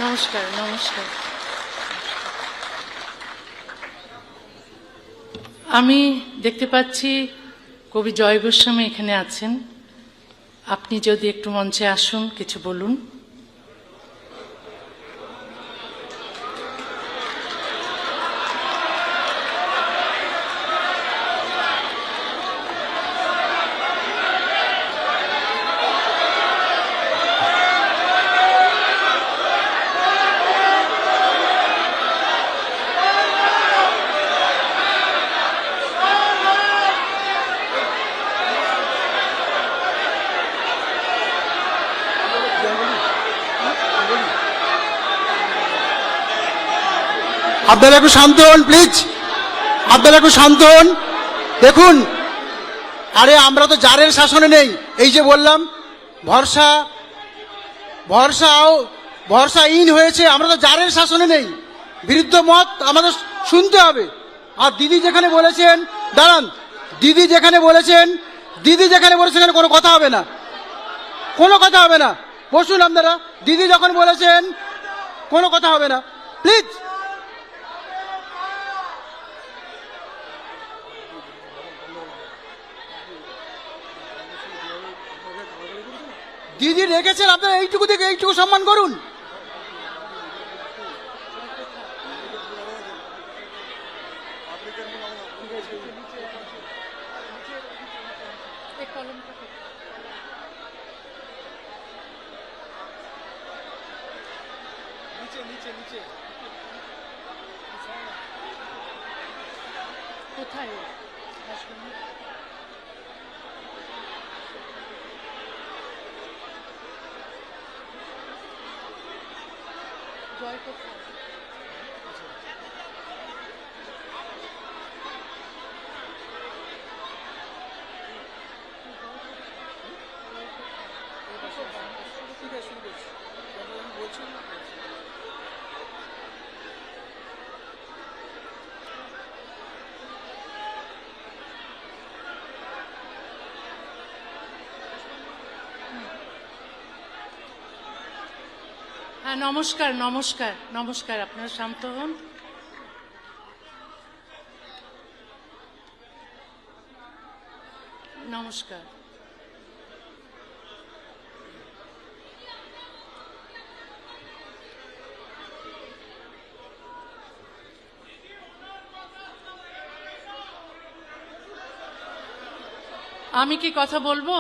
নমস্কার নমস্কার। আমি দেখতে পাচ্ছি কবি জয় গোস্বামী এখানে আছেন। আপনি যদি একটু মঞ্চে আসুন, কিছু বলুন। আপনারা একটু শান্ত হন প্লিজ, আপনারা একটু শান্ত হন। দেখুন, আরে আমরা তো জারের শাসনে নেই। এই যে বললাম ভরসা ইন হয়েছে, আমরা তো জারের শাসনে নেই। বিরুদ্ধ মত আমাদের শুনতে হবে। আর দিদি যেখানে বলেছেন, দাঁড়ান, দিদি যেখানে বলেছেন কোনো কথা হবে না, কোনো কথা হবে না। বসুন আপনারা, দিদি যখন বলেছেন কোনো কথা হবে না, প্লিজ। দিদি রেখেছেন, আপনারা এইটুকু থেকে এইটুকু সম্মান করুন। কোথায় জয় কোথায়? হ্যাঁ, নমস্কার নমস্কার নমস্কার। আপনারা শান্ত হন। নমস্কার। আমি কি কথা বলবো?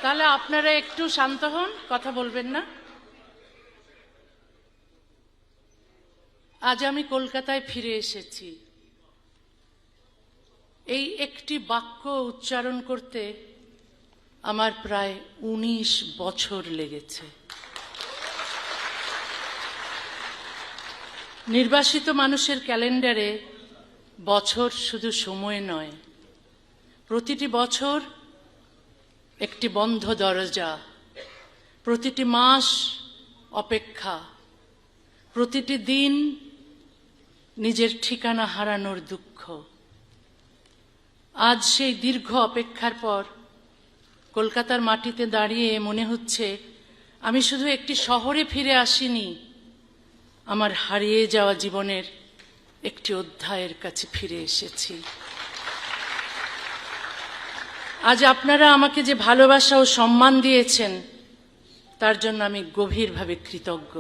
তাহলে আপনারা একটু শান্ত হন, কথা বলবেন না। আজ আমি কলকাতায় ফিরে এসেছি। এই একটি বাক্য উচ্চারণ করতে আমার প্রায় 19 বছর লেগেছে। নির্বাসিত মানুষের ক্যালেন্ডারে বছর শুধু সময় নয়, প্রতিটি বছর একটি বন্ধ দরজা, প্রতিটি মাস অপেক্ষা, প্রতিটি দিন নিজের ঠিকানা হারানোর দুঃখ। আজ সেই দীর্ঘ অপেক্ষার পর কলকাতার মাটিতে দাঁড়িয়ে মনে হচ্ছে আমি শুধু একটি শহরে ফিরে আসিনি, আমার হারিয়ে যাওয়া জীবনের একটি অধ্যায়ের কাছে ফিরে এসেছি। আজ আপনারা আমাকে যে ভালোবাসা ও সম্মান দিয়েছেন তার জন্য আমি গভীরভাবে কৃতজ্ঞ।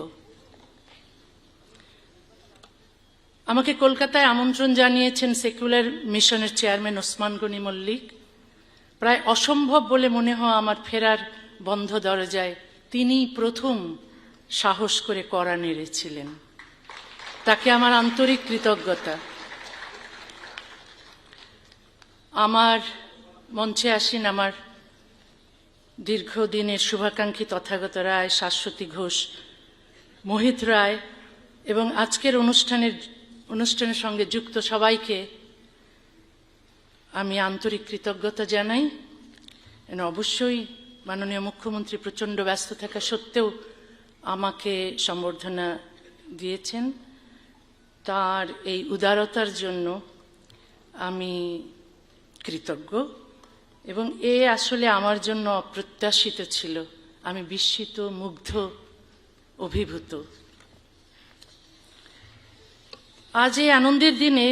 আমাকে কলকাতায় আমন্ত্রণ জানিয়েছেন সেকুলার মিশনের চেয়ারম্যান ওসমান গনি মল্লিক। প্রায় অসম্ভব বলে মনে হয় আমার ফেরার বন্ধ দরজায় তিনি প্রথম সাহস করে কড়া নেড়েছিলেন। তাকে আমার আন্তরিক কৃতজ্ঞতা। আমার মঞ্চে আসেন আমার দীর্ঘদিনের শুভাকাঙ্ক্ষী তথাগত রায়, শাশ্বতী ঘোষ, মোহিত রায় এবং আজকের অনুষ্ঠানের সঙ্গে যুক্ত সবাইকে আমি আন্তরিক কৃতজ্ঞতা জানাই। অবশ্যই মাননীয় মুখ্যমন্ত্রী প্রচণ্ড ব্যস্ত থাকা সত্ত্বেও আমাকে সম্বর্ধনা দিয়েছেন। তার এই উদারতার জন্য আমি কৃতজ্ঞ, এবং এ আসলে আমার জন্য অপ্রত্যাশিত ছিল। আমি বিস্মিত, মুগ্ধ, অভিভূত। আজ এই আনন্দের দিনে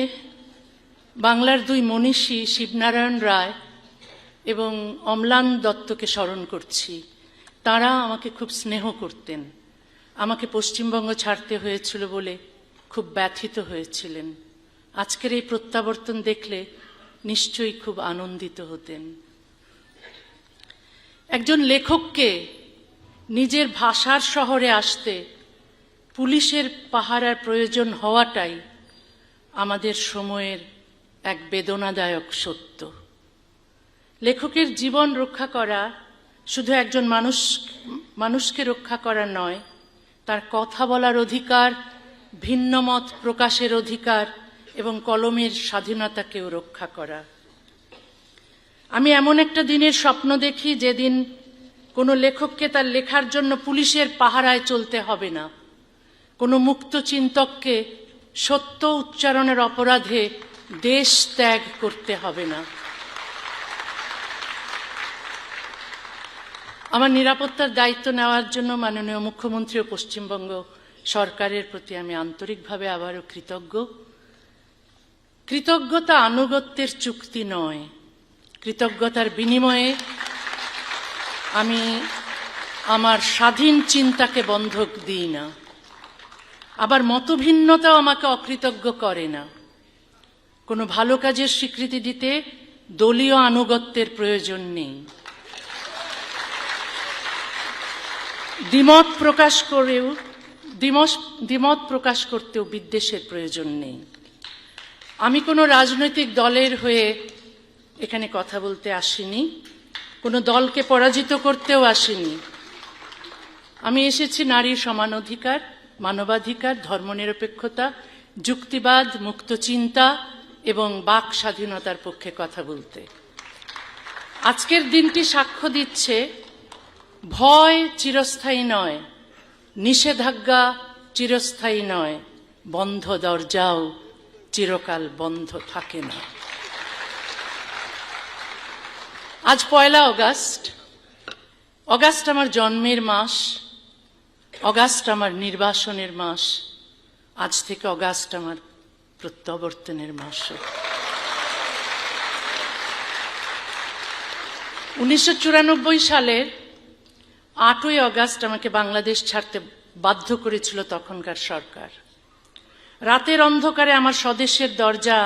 বাংলার দুই মনীষী শিবনারায়ণ রায় এবং অম্লান দত্তকে স্মরণ করছি। তারা আমাকে খুব স্নেহ করতেন, আমাকে পশ্চিমবঙ্গ ছাড়তে হয়েছিল বলে খুব ব্যথিত হয়েছিলেন। আজকের এই প্রত্যাবর্তন দেখলে নিশ্চয়ই খুব আনন্দিত হতেন। একজন লেখককে নিজের ভাষার শহরে আসতে পুলিশের পাহারার প্রয়োজন হওয়াটাই আমাদের সময়ের এক বেদনাদায়ক সত্য। লেখকের জীবন রক্ষা করা শুধু একজন মানুষকে রক্ষা করা নয়, তার কথা বলার অধিকার, ভিন্ন মত প্রকাশের অধিকার এবং কলমের স্বাধীনতাকেও রক্ষা করা। আমি এমন একটা দিনের স্বপ্ন দেখি যেদিন কোনো লেখককে তার লেখার জন্য পুলিশের পাহারায় চলতে হবে না, কোনো মুক্ত চিন্তককে সত্য উচ্চারণের অপরাধে দেশ ত্যাগ করতে হবে না। আমার নিরাপত্তার দায়িত্ব নেওয়ার জন্য মাননীয় মুখ্যমন্ত্রী ও পশ্চিমবঙ্গ সরকারের প্রতি আমি আন্তরিকভাবে আবারও কৃতজ্ঞ। কৃতজ্ঞতা আনুগত্যের চুক্তি নয়, কৃতজ্ঞতার বিনিময়ে আমি আমার স্বাধীন চিন্তাকে বন্ধক দিই না, আবার মতভিন্নতাও আমাকে অকৃতজ্ঞ করে না। কোনো ভালো কাজের স্বীকৃতি দিতে দলীয় আনুগত্যের প্রয়োজন নেই, দ্বিমত প্রকাশ করতেও বিদ্বেষের প্রয়োজন নেই। আমি কোনো রাজনৈতিক দলের হয়ে এখানে কথা বলতে আসিনি, কোনো দলকে পরাজিত করতেও আসিনি। আমি এসেছি নারীর সমান অধিকার, মানবাধিকার, ধর্মনিরপেক্ষতা, যুক্তিবাদ, মুক্ত চিন্তা এবং বাক স্বাধীনতার পক্ষে কথা বলতে। আজকের দিনটি সাক্ষ্য দিচ্ছে ভয় চিরস্থায়ী নয়, নিষেধাজ্ঞা চিরস্থায়ী নয়, বন্ধ দরজাও চিরকাল বন্ধ থাকে না। আজ 1 অগাস্ট। অগাস্ট আমার জন্মের মাস, অগাস্ট আমার নির্বাসনের মাস, আজ থেকে অগাস্ট আমার প্রত্যাবর্তনের মাসও। 1994 সালের 8ই অগাস্ট আমাকে বাংলাদেশ ছাড়তে বাধ্য করেছিল তখনকার সরকার। রাতের অন্ধকারে আমার স্বদেশের দরজা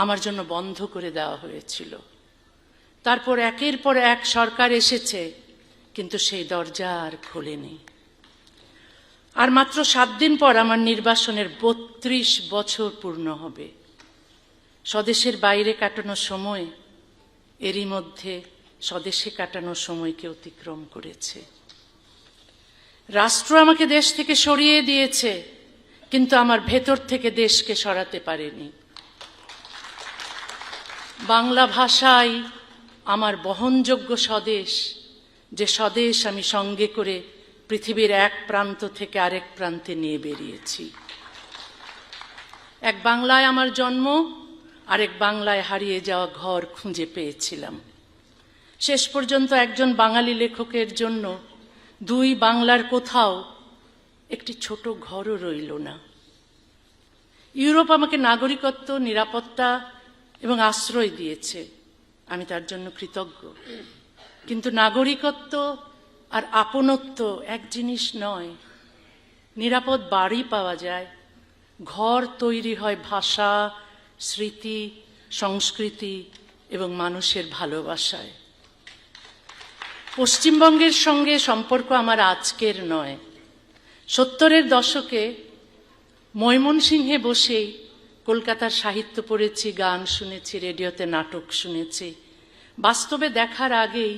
আমার জন্য বন্ধ করে দেওয়া হয়েছিল। তারপর একের পর এক সরকার এসেছে, কিন্তু সেই দরজা আর খোলেনি। আর মাত্র 7 দিন পর আমার নির্বাসনের 32 বছর পূর্ণ হবে। স্বদেশের বাইরে কাটানো সময় এরই মধ্যে স্বদেশে কাটানো সময়কে অতিক্রম করেছে। রাষ্ট্র আমাকে দেশ থেকে সরিয়ে দিয়েছে, কিন্তু আমার ভেতর থেকে দেশকে সরাতে পারেনি। বাংলা ভাষাই আমার বহনযোগ্য স্বদেশ, যে স্বদেশ আমি সঙ্গে করে পৃথিবীর এক প্রান্ত থেকে আরেক প্রান্তে নিয়ে বেরিয়েছি। এক বাংলায় আমার জন্ম, আরেক বাংলায় হারিয়ে যাওয়া ঘর খুঁজে পেয়েছিলাম। শেষ পর্যন্ত একজন বাঙালি লেখকের জন্য 2 বাংলার কোথাও একটি ছোট ঘরও রইল না। ইউরোপ আমাকে নাগরিকত্ব, নিরাপত্তা এবং আশ্রয় দিয়েছে, আমি তার জন্য কৃতজ্ঞ। কিন্তু নাগরিকত্ব আর আপনত্ব এক জিনিস নয়। নিরাপদ বাড়ি পাওয়া যায়, ঘর তৈরি হয় ভাষা, স্মৃতি, সংস্কৃতি এবং মানুষের ভালোবাসায়। পশ্চিমবঙ্গের সঙ্গে সম্পর্ক আমার আজকের নয়। 70-এর দশকে ময়মনসিংহে বসেই কলকাতার সাহিত্য পড়েছি, গান শুনেছি, রেডিওতে নাটক শুনেছি। বাস্তবে দেখার আগেই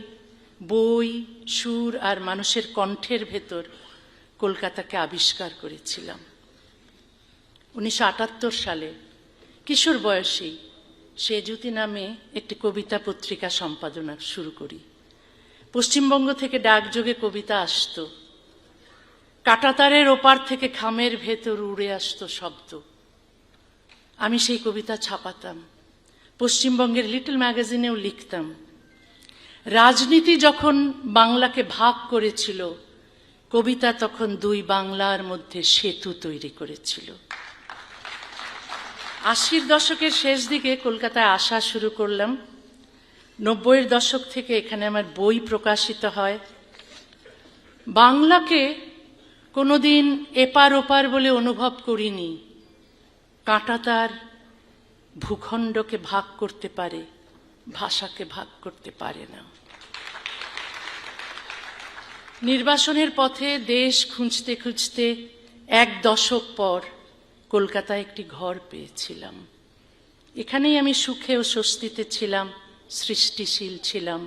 বই, সুর আর মানুষের কণ্ঠের ভেতর কলকাতাকে আবিষ্কার করেছিলাম। 1978 সালে কিশোর বয়সী সেজুতি নামে একটি কবিতা পত্রিকা সম্পাদনা শুরু করি। পশ্চিমবঙ্গ থেকে ডাকযোগে কবিতা আসতো, কাঁটাতারের ওপার থেকে খামের ভেতর উড়ে আসতো শব্দ। আমি সেই কবিতা ছাপাতাম। পশ্চিমবঙ্গের লিটল ম্যাগাজিনেও লিখতাম, রাজনীতি যখন বাংলাকে ভাগ করেছিল, কবিতা তখন দুই বাংলার মধ্যে সেতু তৈরি করেছিল। 80-র দশকের শেষ দিকে কলকাতায় আসা শুরু করলাম। 90-এর দশক থেকে এখানে আমার বই প্রকাশিত হয়। বাংলাকে কোনোদিন এপার ওপার বলে অনুভব করিনি। কাঁটা তার ভূখণ্ডকে ভাগ করতে পারে, ভাষাকে ভাগ করতে পারে না। নির্বাসনের পথে দেশ খুঁজতে খুঁজতে 1 দশক পর কলকাতায় একটি ঘর পেয়েছিলাম। এখানেই আমি সুখে ও স্বস্তিতে ছিলাম, সৃষ্টিশীল ছিলাম।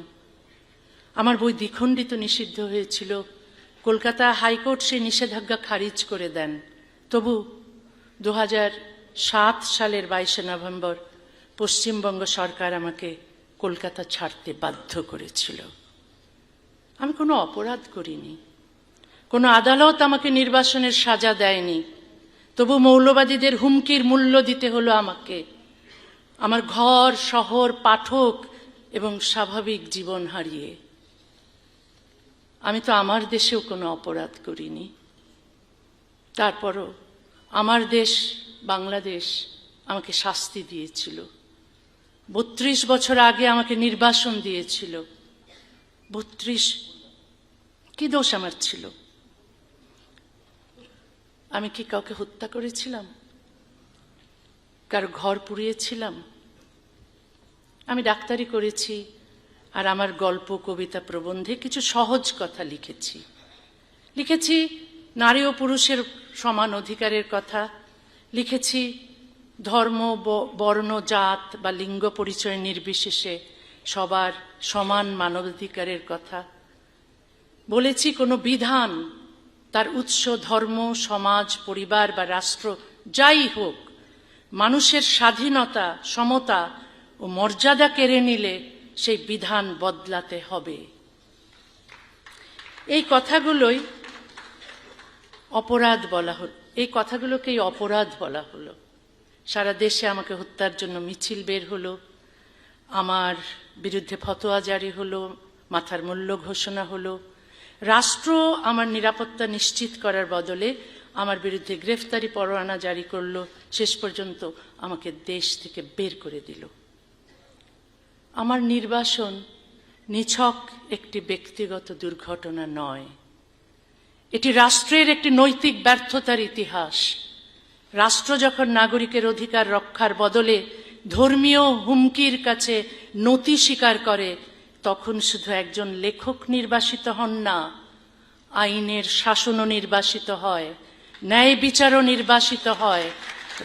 আমার বই দ্বিখণ্ডিত নিষিদ্ধ হয়েছিল। কলকাতা হাইকোর্ট সেই নিষেধাজ্ঞা খারিজ করে দেন। তবু 2007 সালের 22শে নভেম্বর পশ্চিমবঙ্গ সরকার আমাকে কলকাতা ছাড়তে বাধ্য করেছিল। আমি কোনো অপরাধ করিনি, কোনো আদালত আমাকে নির্বাসনের সাজা দেয়নি। তবু মৌলবাদীদের হুমকির মূল্য দিতে হলো আমাকে। আমার ঘর, শহর, পাঠক এবং স্বাভাবিক জীবন হারিয়ে। আমি তো আমার দেশেও কোনো অপরাধ করিনি। তারপরও আমার দেশ বাংলাদেশ আমাকে শাস্তি দিয়েছিল। 32 বছর আগে আমাকে নির্বাসন দিয়েছিল। 32 কি দোষ আমার ছিল? আমি কি কাউকে হত্যা করেছিলাম? কারো ঘর পুড়িয়েছিলাম? আমি ডাক্তারি করেছি, আর আমার গল্প, কবিতা, প্রবন্ধে কিছু সহজ কথা লিখেছি। লিখেছি নারী ও পুরুষের সমান অধিকারের কথা, লিখেছি ধর্ম, বর্ণ, জাত বা লিঙ্গ পরিচয় নির্বিশেষে সবার সমান মানবাধিকারের কথা। বলেছি কোনো বিধান, তার উৎস ধর্ম, সমাজ, পরিবার বা রাষ্ট্র যাই হোক, মানুষের স্বাধীনতা, সমতা ও মর্যাদা কেড়ে নিলে সেই বিধান বদলাতে হবে। এই কথাগুলোই অপরাধ বলা হলো, এই কথাগুলোকেই অপরাধ বলা হলো। সারা দেশে আমাকে হত্যার জন্য মিছিল বের হলো, আমার বিরুদ্ধে ফতোয়া জারি হলো, মাথার মূল্য ঘোষণা হলো। রাষ্ট্র আমার নিরাপত্তা নিশ্চিত করার বদলে আমার বিরুদ্ধে গ্রেফতারি পরোয়ানা জারি করলো। শেষ পর্যন্ত আমাকে দেশ থেকে বের করে দিল। আমার নির্বাসন নিছক একটি ব্যক্তিগত দুর্ঘটনা নয়, এটি রাষ্ট্রের একটি নৈতিক ব্যর্থতার ইতিহাস। রাষ্ট্র যখন নাগরিকের অধিকার রক্ষার বদলে ধর্মীয় হুমকির কাছে নতি স্বীকার করে, তখন শুধু একজন লেখক নির্বাসিত হন না, আইনের শাসনও নির্বাসিত হয়, ন্যায় বিচারও নির্বাসিত হয়,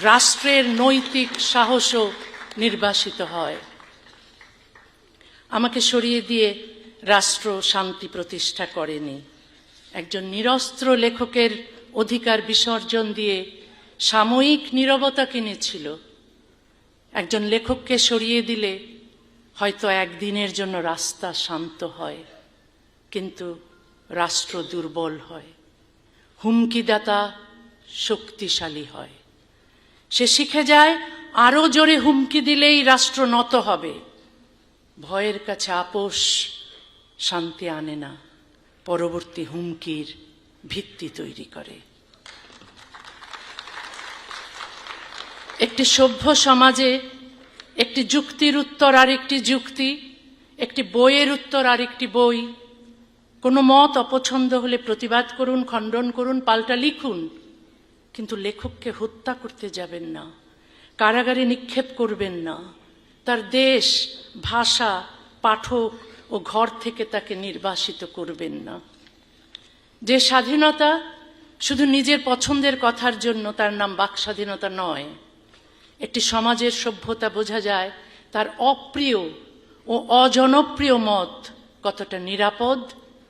রাষ্ট্রের নৈতিক সাহসও নির্বাসিত হয়। আমাকে সরিয়ে দিয়ে রাষ্ট্র শান্তি প্রতিষ্ঠা করেনি। একজন নিরস্ত্র লেখকের অধিকার বিসর্জন দিয়ে সাময়িক নীরবতা কিনেছিল। একজন লেখককে সরিয়ে দিলে হয়তো একদিনের জন্য রাস্তা শান্ত হয়, কিন্তু রাষ্ট্র দুর্বল হয়, হুমকিদাতা শক্তিশালী হয়। সে শিখে যায় আরো জোরে হুমকি দিলেই রাষ্ট্র নত হবে। ভয়ের কাছে আপোষ শান্তি আনে না, পরবর্তী হুমকির ভিত্তি তৈরি করে। একটি সভ্য সমাজে একটি যুক্তির উত্তর আরেকটি যুক্তি, একটি বইয়ের উত্তর আরেকটি বই। কোনো মত অপছন্দ হলে প্রতিবাদ করুন, খণ্ডন করুন, পাল্টা লিখুন, কিন্তু লেখককে হত্যা করতে যাবেন না, কারাগারে নিক্ষেপ করবেন না, তার দেশ, ভাষা, পাঠক ও ঘর থেকে তাকে নির্বাসিত করবেন না। যে স্বাধীনতা শুধু নিজের পছন্দের কথার জন্য, তার নাম বাক স্বাধীনতা নয়। একটি সমাজের সভ্যতা বোঝা যায় তার অপ্রিয় ও অজনপ্রিয় মত কতটা নিরাপদ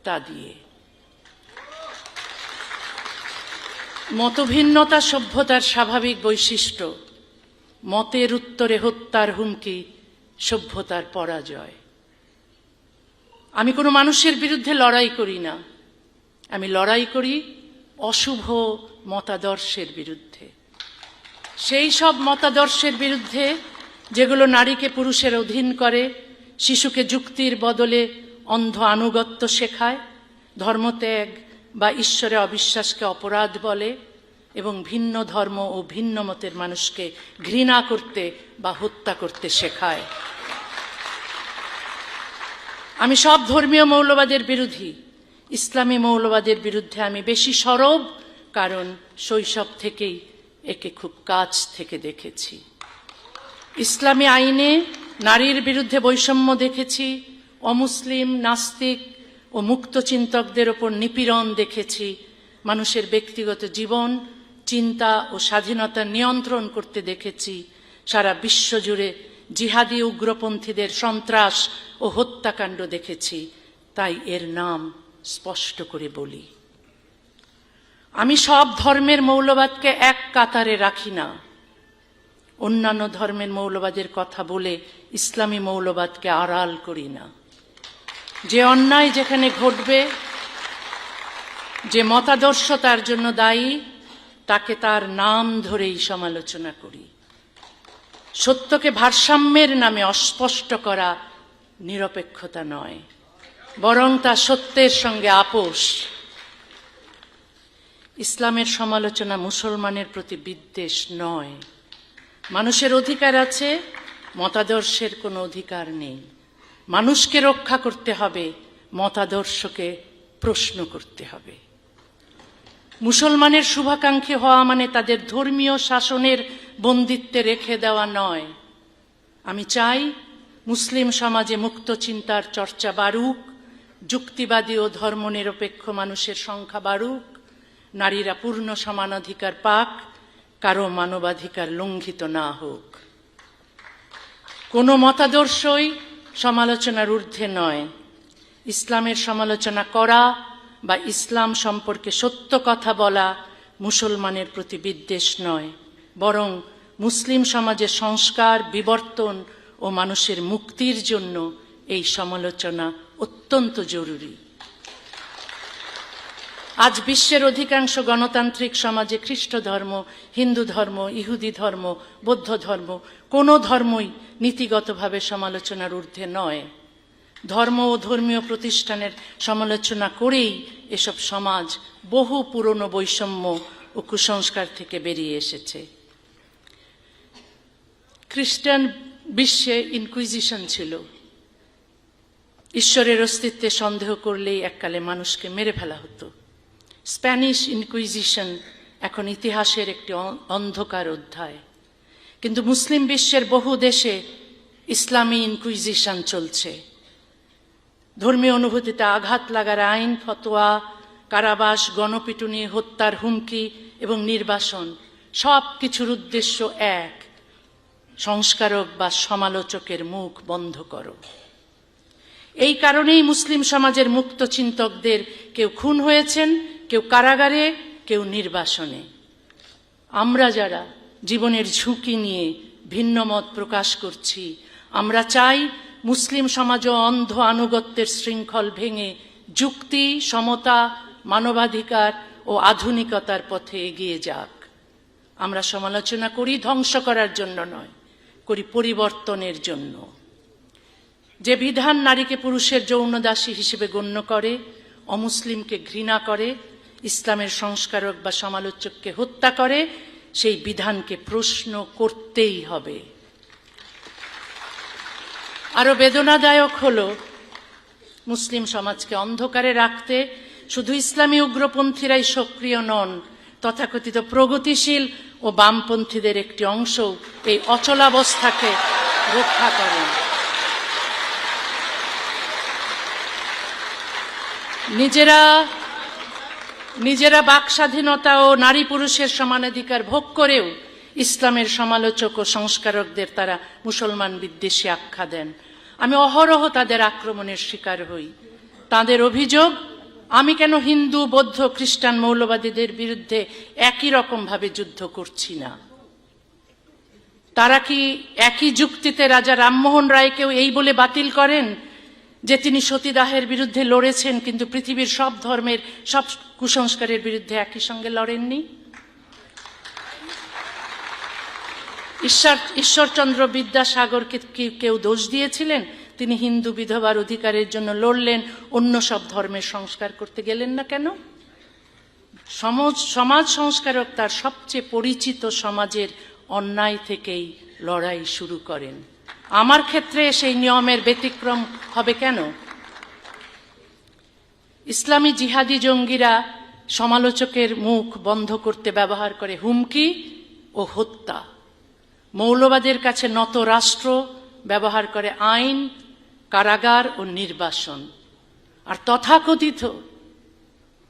তা দিয়ে। মতভিন্নতা সভ্যতার স্বাভাবিক বৈশিষ্ট্য। মতের উত্তরে হত্যার হুমকি সভ্যতার পরাজয়। আমি কোনো মানুষের বিরুদ্ধে লড়াই করি না, আমি লড়াই করি অশুভ মতাদর্শের বিরুদ্ধে। সেই সব মতাদর্শের বিরুদ্ধে যেগুলো নারীকে পুরুষের অধীন করে, শিশুকে যুক্তির বদলে অন্ধ আনুগত্য শেখায়, ধর্মত্যাগ বা ঈশ্বরে অবিশ্বাসকে অপরাধ বলে এবং ভিন্ন ধর্ম ও ভিন্ন মতের মানুষকে ঘৃণা করতে বা হত্যা করতে শেখায়। আমি সব ধর্মীয় মৌলবাদের বিরোধী। ইসলামী মৌলবাদের বিরুদ্ধে আমি বেশি সরব, কারণ শৈশব থেকেই একে খুব কাছ থেকে দেখেছি। ইসলামী আইনে নারীর বিরুদ্ধে বৈষম্য দেখেছি, অমুসলিম, নাস্তিক ও মুক্ত চিন্তকদের ওপর নিপীড়ন দেখেছি, মানুষের ব্যক্তিগত জীবন, চিন্তা ও স্বাধীনতা নিয়ন্ত্রণ করতে দেখেছি, সারা বিশ্বজুড়ে জিহাদি উগ্রপন্থীদের সন্ত্রাস ও হত্যাকাণ্ড দেখেছি। তাই এর নাম স্পষ্ট করে বলি। আমি সব ধর্মের মৌলবাদকে এক কাতারে রাখি না। অন্যান্য ধর্মের মৌলবাদের কথা বলে ইসলামী মৌলবাদকে আড়াল করি না। যে অন্যায় যেখানে ঘটবে, যে মতাদর্শ তার জন্য দায়ী, তাকে তার নাম ধরেই সমালোচনা করি। সত্যকে ভারসাম্যের নামে অস্পষ্ট করা নিরপেক্ষতা নয়, বরং তা সত্যের সঙ্গে আপোষ। ইসলামের সমালোচনা মুসলমানের প্রতি বিদ্বেষ নয়। মানুষের অধিকার আছে, মতাদর্শের কোনো অধিকার নেই। মানুষকে রক্ষা করতে হবে, মতাদর্শকে প্রশ্ন করতে হবে। মুসলমানের শুভাকাঙ্ক্ষী হওয়া মানে তাদের ধর্মীয় শাসনের বন্দিত্বে রেখে দেওয়া নয়। আমি চাই মুসলিম সমাজে মুক্ত চিন্তার চর্চা বাড়ুক, যুক্তিবাদী ও ধর্মনিরপেক্ষ মানুষের সংখ্যা বাড়ুক, নারীরা পূর্ণ সমানাধিকার পাক, কারো মানবাধিকার লঙ্ঘিত না হোক। কোনো মতাদর্শই সমালোচনার ঊর্ধ্বে নয়। ইসলামের সমালোচনা করা বা ইসলাম সম্পর্কে সত্য কথা বলা মুসলমানের প্রতি বিদ্বেষ নয়, বরং মুসলিম সমাজের সংস্কার, বিবর্তন ও মানুষের মুক্তির জন্য এই সমালোচনা অত্যন্ত জরুরি। আজ বিশ্বের অধিকাংশ গণতান্ত্রিক সমাজে খ্রিস্ট ধর্ম, হিন্দু ধর্ম, ইহুদি ধর্ম, বৌদ্ধ ধর্ম, কোনো ধর্মই নীতিগতভাবে সমালোচনার ঊর্ধ্বে নয়। ধর্ম ও ধর্মীয় প্রতিষ্ঠানের সমালোচনা করেই এসব সমাজ বহু পুরনো বৈষম্য ও কুসংস্কার থেকে বেরিয়ে এসেছে। খ্রিস্টান বিশ্বে ইনকুইজিশন ছিল। ঈশ্বরের অস্তিত্বে সন্দেহ করলেই এককালে মানুষকে মেরে ফেলা হতো। স্প্যানিশ ইনকুইজিশন এখন ইতিহাসের একটি অন্ধকার অধ্যায়। কিন্তু মুসলিম বিশ্বের বহু দেশে ইসলামী ইনকুইজিশন চলছে। ধর্মীয় অনুভূতিতে আঘাত লাগার আইন, ফতোয়া, কারাবাস, গণপিটুনি, হত্যার হুমকি এবং নির্বাসন সব কিছুর উদ্দেশ্য এক: সংস্কারক বা সমালোচকের মুখ বন্ধ করো। এই কারণেই মুসলিম সমাজের মুক্ত চিন্তকদের কেউ খুন হয়েছেন, কেউ কারাগারে, কেউ নির্বাসনে। আমরা যারা জীবনের ঝুঁকি নিয়ে ভিন্ন মত প্রকাশ করছি, আমরা চাই মুসলিম সমাজও অন্ধ আনুগত্যের শৃঙ্খল ভেঙে যুক্তি, সমতা, মানবাধিকার ও আধুনিকতার পথে এগিয়ে যাক। আমরা সমালোচনা করি ধ্বংস করার জন্য নয়, করি পরিবর্তনের জন্য। যে বিধান নারীকে পুরুষের যৌনদাসী হিসেবে গণ্য করে, অমুসলিমকে ঘৃণা করে, ইসলামের সংস্কারক বা সমালোচককে হত্যা করে, সেই বিধানকে প্রশ্ন করতেই হবে। আরো বেদনাদায়ক হলো, মুসলিম সমাজকে অন্ধকারে রাখতে শুধু ইসলামী উগ্রপন্থীরাই সক্রিয় নন, তথাকথিত প্রগতিশীল ও বামপন্থীদের একটি অংশ এই অচলাবস্থাকে রক্ষা করেন। নিজেরা বাক স্বাধীনতা ও নারী পুরুষের সমানাধিকার ভোগ করেও ইসলামের সমালোচক ও সংস্কারকদের তারা মুসলমান বিদ্বেষী আখ্যা দেন। আমি অহরহ তাদের আক্রমণের শিকার হই। তাদের অভিযোগ, আমি কেন হিন্দু, বৌদ্ধ, খ্রিস্টান মৌলবাদীদের বিরুদ্ধে একই রকম ভাবে যুদ্ধ করছি না। তারা কি একই যুক্তিতে রাজা রামমোহন রায়কেও এই বলে বাতিল করেন যে তিনি সতীদাহের বিরুদ্ধে লড়েছেন, কিন্তু পৃথিবীর সব ধর্মের সব কুসংস্কারের বিরুদ্ধে একই সঙ্গে লড়েননি? ঈশ্বরচন্দ্র বিদ্যাসাগরকে কি কেউ দোষ দিয়েছিলেন? তিনি হিন্দু বিধবার অধিকারের জন্য লড়লেন, অন্য সব ধর্মের সংস্কার করতে গেলেন না কেন? সমাজ সংস্কারক তার সবচেয়ে পরিচিত সমাজের অন্যায় থেকেই লড়াই শুরু করেন। আমার ক্ষেত্রে সেই নিয়মের ব্যতিক্রম হবে কেন? ইসলামী জিহাদি জঙ্গিরা সমালোচকের মুখ বন্ধ করতে ব্যবহার করে হুমকি ও হত্যা। মৌলবাদের কাছে নত রাষ্ট্র ব্যবহার করে আইন, কারাগার ও নির্বাসন। আর তথাকথিত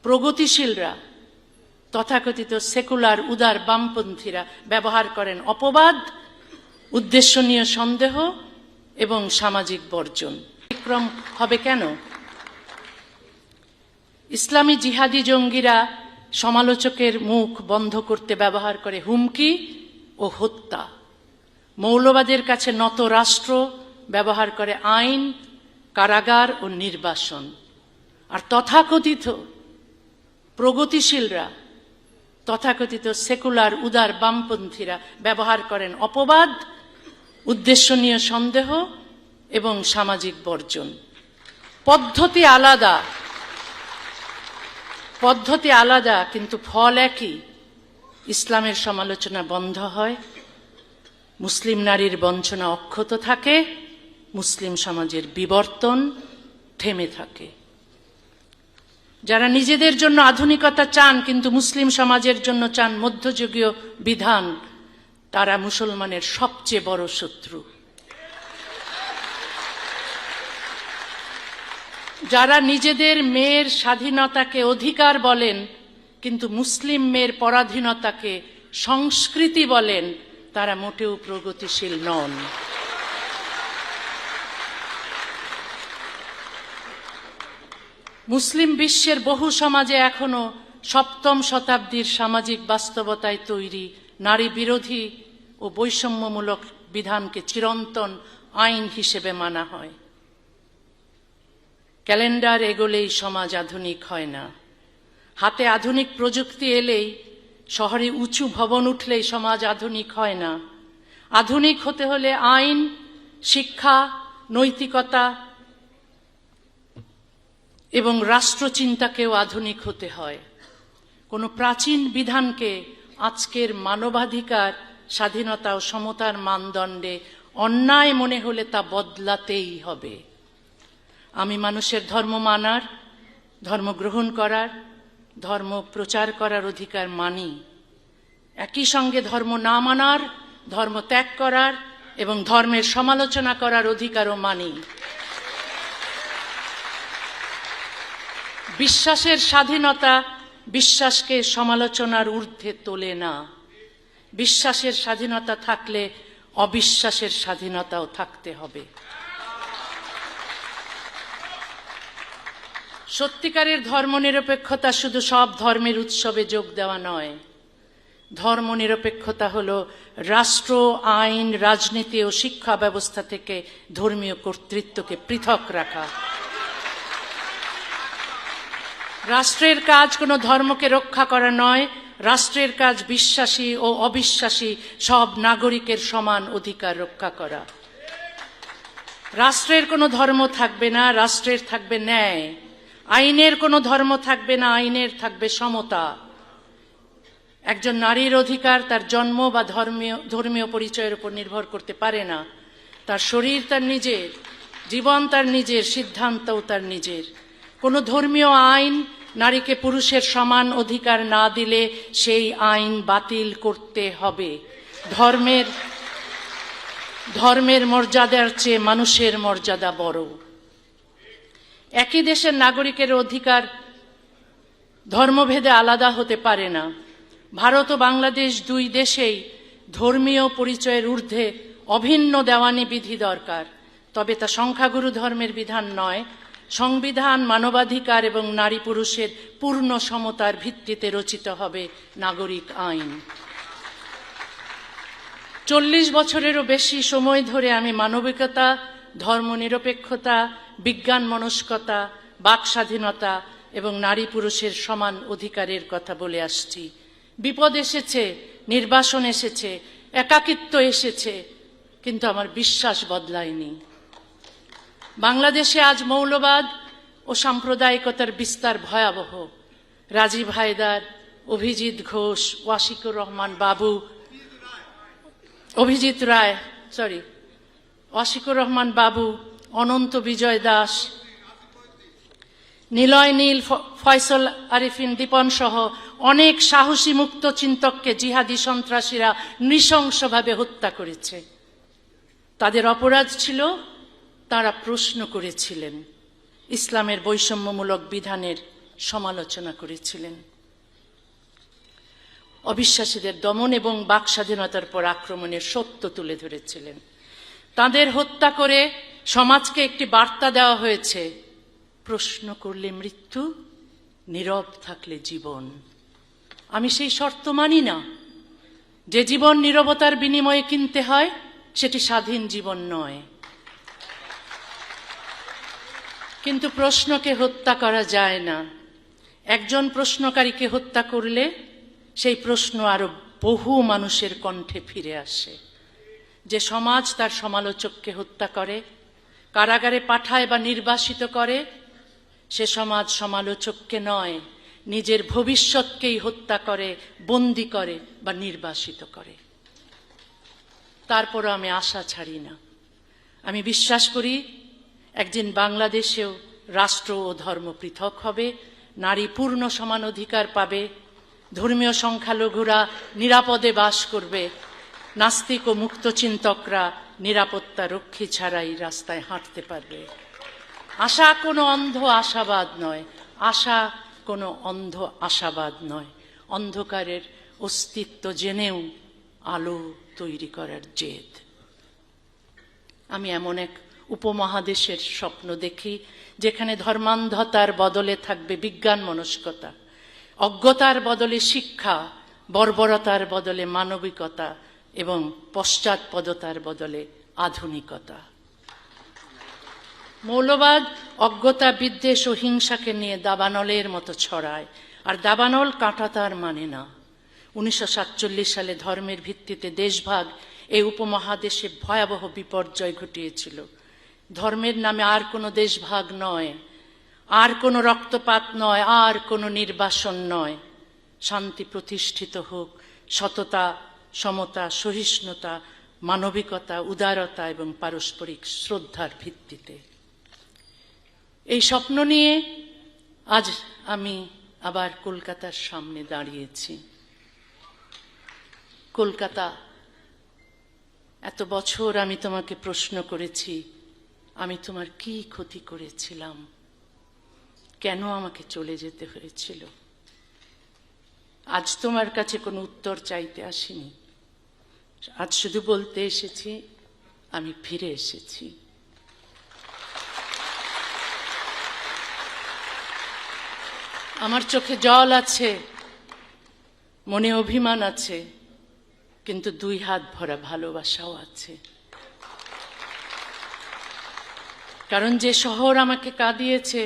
প্রগতিশীলরা, তথাকথিত সেকুলার উদার বামপন্থীরা ব্যবহার করেন অপবাদ, উদ্দেশ্যনীয় সন্দেহ এবং সামাজিক বর্জন। ব্যতিক্রম হবে কেন? ইসলামী জিহাদি জঙ্গিরা সমালোচকের মুখ বন্ধ করতে ব্যবহার করে হুমকি ও হত্যা। মৌলবাদের কাছে নত রাষ্ট্র ব্যবহার করে আইন, কারাগার ও নির্বাসন। আর তথাকথিত প্রগতিশীলরা, তথাকথিত সেকুলার উদার বামপন্থীরা ব্যবহার করেন অপবাদ, উদ্দেশ্যনীয় সন্দেহ এবং সামাজিক বর্জন। পদ্ধতি আলাদা কিন্তু ফল একই। ইসলামের সমালোচনা বন্ধ হয়, মুসলিম নারীর বঞ্চনা অক্ষত থাকে, মুসলিম সমাজের বিবর্তন থেমে থাকে। যারা নিজেদের জন্য আধুনিকতা চান কিন্তু মুসলিম সমাজের জন্য চান মধ্যযুগীয় বিধান, তারা মুসলমানের সবচেয়ে বড় শত্রু। যারা নিজেদের মেয়ের স্বাধীনতাকে অধিকার বলেন কিন্তু মুসলিম মেয়ের পরাধীনতাকে সংস্কৃতি বলেন, তারা মোটেও প্রগতিশীল নন। মুসলিম বিশ্বের বহু সমাজে এখনো সপ্তম শতাব্দীর সামাজিক বাস্তবতায় তৈরি নারী বিরোধী ও বৈষম্যমূলক বিধানকে চিরন্তন আইন হিসেবে মানা হয়। ক্যালেন্ডার এগোলেই সমাজ আধুনিক হয় না, হাতে আধুনিক প্রযুক্তি এলেই, শহরে উঁচু ভবন উঠলেই সমাজ আধুনিক হয় না। আধুনিক হতে হলে আইন, শিক্ষা, নৈতিকতা এবং রাষ্ট্রচিন্তাকেও আধুনিক হতে হয়। কোনো প্রাচীন বিধানকে আজকের মানবাধিকার, স্বাধীনতা ও সমতার মানদণ্ডে অন্যায় মনে হলে তা বদলাতেই হবে। আমি মানুষের ধর্ম মানার, ধর্ম গ্রহণ করার, ধর্ম প্রচার করার অধিকার মানি। একই সঙ্গে ধর্ম না মানার, ধর্ম ত্যাগ করার এবং ধর্মের সমালোচনা করার অধিকারও মানি। বিশ্বাসের স্বাধীনতা বিশ্বাসকে সমালোচনার ঊর্ধ্বে তোলে না। বিশ্বাসের স্বাধীনতা থাকলে অবিশ্বাসের স্বাধীনতাও থাকতে হবে। সত্যিকারের ধর্মনিরপেক্ষতা শুধু সব ধর্মের উৎসবে যোগ দেওয়া নয়। ধর্মনিরপেক্ষতা হলো রাষ্ট্র, আইন, রাজনীতি ও শিক্ষা ব্যবস্থা থেকে ধর্মীয় কর্তৃত্বকে পৃথক রাখা। রাষ্ট্রের কাজ কোনো ধর্মকে রক্ষা করা নয়, রাষ্ট্রের কাজ বিশ্বাসী ও অবিশ্বাসী সব নাগরিকের সমান অধিকার রক্ষা করা। রাষ্ট্রের কোনো ধর্ম থাকবে না, রাষ্ট্রের থাকবে ন্যায়। আইনের কোনো ধর্ম থাকবে না, আইনের থাকবে সমতা। একজন নারীর অধিকার তার জন্ম বা ধর্মীয় পরিচয়ের উপর নির্ভর করতে পারে না। তার শরীর তার নিজের, জীবন তার নিজের, সিদ্ধান্তও তার নিজের। কোনো ধর্মীয় আইন নারীকে পুরুষের সমান অধিকার না দিলে সেই আইন বাতিল করতে হবে। ধর্মের মর্যাদার চেয়ে মানুষের মর্যাদা বড়। একই দেশের নাগরিকের অধিকার ধর্মভেদে আলাদা হতে পারে না। ভারত ও বাংলাদেশ দুই দেশেই ধর্মীয় পরিচয়ের ঊর্ধ্বে অভিন্ন দেওয়ানি বিধি দরকার, তবে তা সংখ্যাগুরু ধর্মের বিধান নয়। সংবিধান, মানবাধিকার এবং নারী পুরুষের পূর্ণ সমতার ভিত্তিতে রচিত হবে নাগরিক আইন। 40 বছরেরও বেশি সময় ধরে আমি মানবিকতা, ধর্মনিরপেক্ষতা, বিজ্ঞান মনস্কতা, বাক স্বাধীনতা এবং নারী পুরুষের সমান অধিকারের কথা বলে আসছি। বিপদ এসেছে, নির্বাসন এসেছে, একাকিত্ব এসেছে, কিন্তু আমার বিশ্বাস বদলায়নি। বাংলাদেশে আজ মৌলবাদ ও সাম্প্রদায়িকতার বিস্তার ভয়াবহ। রাজীব হায়দার, অভিজিৎ ঘোষ, ওয়াশিকুর রহমান বাবু, ওয়াশিকুর রহমান বাবু, অনন্ত বিজয় দাস, নিলয় নীল, ফয়সল আরিফিন দীপন সহ অনেক সাহসী মুক্ত চিন্তককে জিহাদি সন্ত্রাসীরা নৃশংসভাবে হত্যা করেছে। তাদের অপরাধ ছিল তারা প্রশ্ন করেছিলেন, ইসলামের বৈষম্যমূলক বিধানের সমালোচনা করেছিলেন, অবিশ্বাসীদের দমন এবং বাক স্বাধীনতার পর আক্রমণের সত্য তুলে ধরেছিলেন। তাদের হত্যা করে সমাজকে একটি বার্তা দেওয়া হয়েছে, প্রশ্ন করলে মৃত্যু, নীরব থাকলে জীবন। আমি সেই শর্ত মানি না। যে জীবন নীরবতার বিনিময়ে কিনতে হয় সেটি স্বাধীন জীবন নয়। কিন্তু প্রশ্নকে হত্যা করা যায় না। একজন প্রশ্নকারীকে হত্যা করলে সেই প্রশ্ন আরো বহু মানুষের কণ্ঠে ফিরে আসে। যে সমাজ তার সমালোচককে হত্যা করে, কারাগারে পাঠায় বা নির্বাসিত করে, সে সমাজ সমালোচককে নয়, নিজের ভবিষ্যৎকেই হত্যা করে, বন্দী করে বা নির্বাসিত করে। তারপরও আমি আশা ছাড়ি না। আমি বিশ্বাস করি একদিন বাংলাদেশেও রাষ্ট্র ও ধর্ম পৃথক হবে, নারী পূর্ণ সমান অধিকার পাবে, ধর্মীয় সংখ্যালঘুরা নিরাপদে বাস করবে, নাস্তিক ও মুক্ত চিন্তকরা নিরাপত্তা রক্ষী ছাড়াই রাস্তায় হাঁটতে পারবে। আশা কোনো অন্ধ আশাবাদ নয়, আশা কোনো অন্ধ আশাবাদ নয়, অন্ধকারের অস্তিত্ব জেনেও আলো তৈরি করার জেদ। আমি এমন এক উপমহাদেশের স্বপ্ন দেখি যেখানে ধর্মান্ধতার বদলে থাকবে বিজ্ঞান মনস্কতা, অজ্ঞতার বদলে শিক্ষা, বর্বরতার বদলে মানবিকতা এবং পশ্চাৎপদতার বদলে আধুনিকতা। মৌলবাদ অজ্ঞতা, বিদ্বেষ ও হিংসাকে নিয়ে দাবানলের মতো ছড়ায়, আর দাবানল কাঁটা তার মানে না। 1947 সালে ধর্মের ভিত্তিতে দেশভাগ এই উপমহাদেশে ভয়াবহ বিপর্যয় ঘটিয়েছিল। ধর্মের নামে আর কোনো দেশভাগ নয়, আর কোনো রক্তপাত নয়, আর কোনো নির্বাসন নয়। শান্তি প্রতিষ্ঠিত হোক সততা, সমতা, সহিষ্ণুতা, মানবিকতা, উদারতা এবং পারস্পরিক শ্রদ্ধার ভিত্তিতে। এই স্বপ্ন নিয়ে আজ আমি আবার কলকাতার সামনে দাঁড়িয়েছি। কলকাতা, এত বছর আমি তোমাকে প্রশ্ন করেছি, আমি তোমার কি ক্ষতি করেছিলাম, কেন আমাকে চলে যেতে হয়েছিল? আজ তোমার কাছে কোনো উত্তর চাইতে আসিনি, আজ শুধু বলতে এসেছি আমি ফিরে এসেছি। আমার চোখে জল আছে, মনে অভিমান আছে, কিন্তু 2 হাত ভরা ভালোবাসাও আছে। কারণ যে শহর আমাকে কাঁদিয়েছে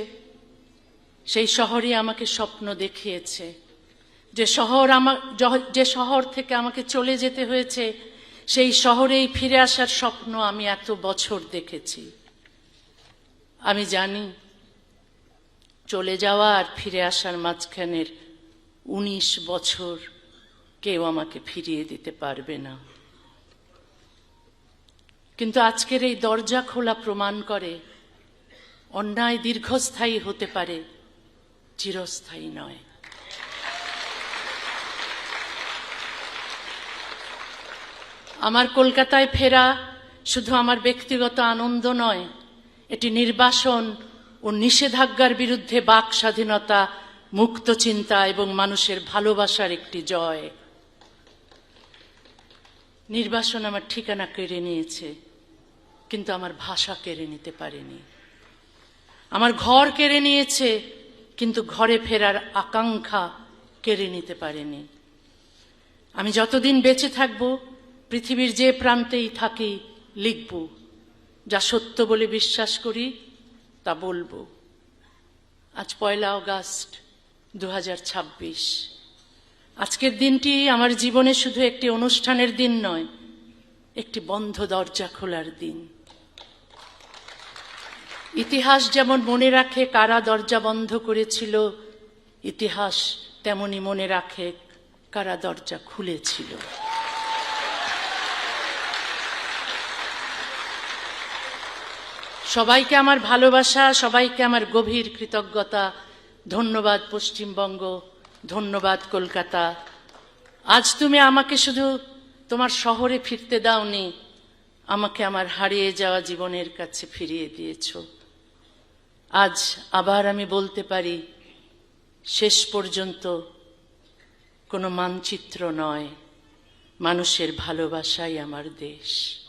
সেই শহরই আমাকে স্বপ্ন দেখিয়েছে। যে শহর থেকে আমাকে চলে যেতে হয়েছে সেই শহরেই ফিরে আসার স্বপ্ন আমি এত বছর দেখেছি। আমি জানি চলে যাওয়া আর ফিরে আসার মাঝখানের 19 বছর কেউ আমাকে ফিরিয়ে দিতে পারবে না। কিন্তু আজকের এই দরজা খোলা প্রমাণ করে অন্যায় দীর্ঘস্থায়ী হতে পারে, চিরস্থায়ী নয়। আমার কলকাতায় ফেরা শুধু আমার ব্যক্তিগত আনন্দ নয়, এটি নির্বাসন ও নিষেধাজ্ঞার বিরুদ্ধে বাক স্বাধীনতা, মুক্ত চিন্তা এবং মানুষের ভালোবাসার একটি জয়। নির্বাসন আমার ঠিকানা কেড়ে নিয়েছে, কিন্তু আমার ভাষা কেড়ে নিতে পারেনি। আমার ঘর কেড়ে নিয়েছে, কিন্তু ঘরে ফেরার আকাঙ্ক্ষা কেড়ে নিতে পারেনি। আমি যতদিন বেঁচে থাকব পৃথিবীর যে প্রান্তেই থাকি লিখব, যা সত্য বলে বিশ্বাস করি তা বলবো। আজ 1 আগস্ট 2026। আজকের দিনটি আমার জীবনে শুধু একটি অনুষ্ঠানের দিন নয়, একটি বন্ধ দরজা খোলার দিন। ইতিহাস যেমন মনে রাখে কারা দরজা বন্ধ করেছিল, ইতিহাস তেমনি মনে রাখে কারা দরজা খুলেছিল। সবাইকে আমার ভালোবাসা, সবাইকে আমার গভীর কৃতজ্ঞতা। ধন্যবাদ পশ্চিমবঙ্গ, ধন্যবাদ কলকাতা। আজ তুমি আমাকে শুধু তোমার শহরে ফিরতে দাওনি, আমাকে আমার হারিয়ে যাওয়া জীবনের কাছে ফিরিয়ে দিয়েছ। আজ আবার আমি বলতে পারি, শেষ পর্যন্ত কোনো মানচিত্র নয়, মানুষের ভালোবাসাই আমার দেশ।